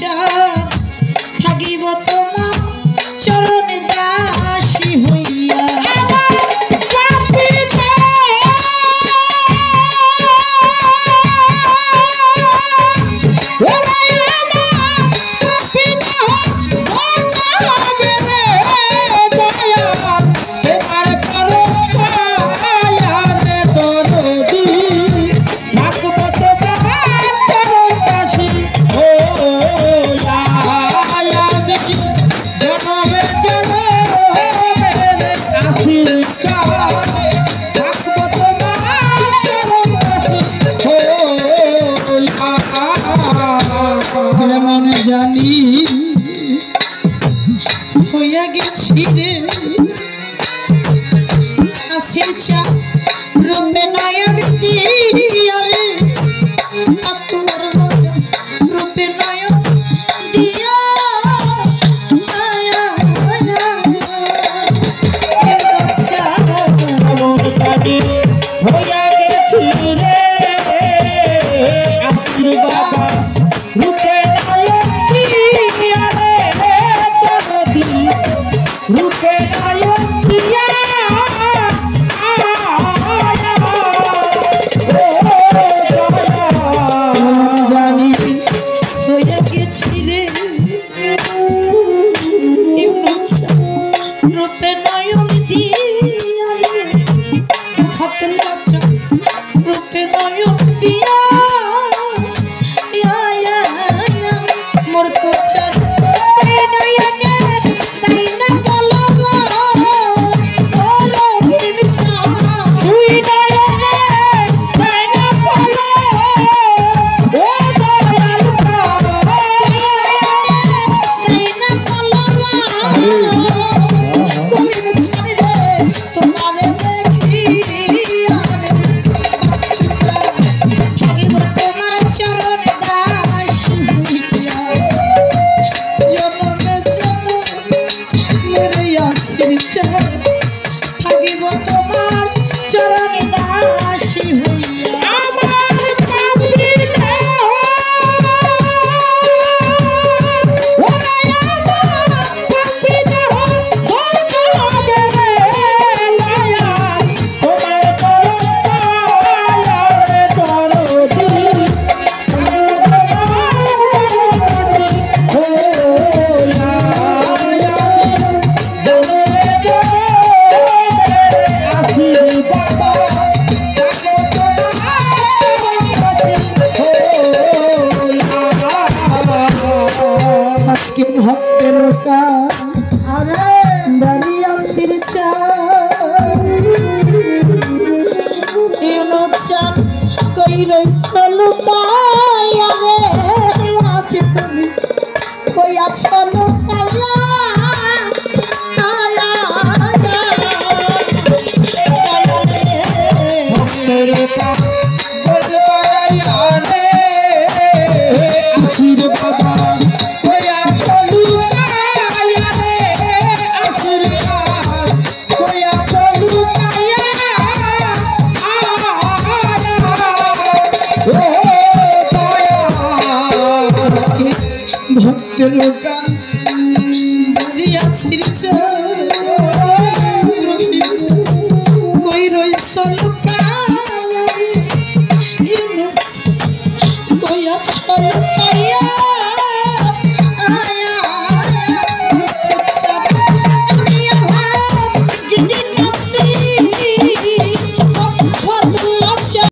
হইয়া থাকিব তোমার চরণে দাসী হইয়া জানি হইয়া গেছি রে আসির চা রূপে নয়ন দিয়া রে তোমার রূপে নয়ন দিয়া হইয়া গেছি রে আসির বাবা রূপে রূপে নয়ন দিয়া জানি হইয়া গেছিলে রূপে নয়ন দিয়া রূপে নয়ন দিয়া মোর তো চার নয়নে তাই না থাকিব তোমার চরণে দাসী হইয়া ভক্তের দাঁড়িয়া ফিরছা চান কই রইল আছে তুমি কই আছো লুকাইয়া ভক্তের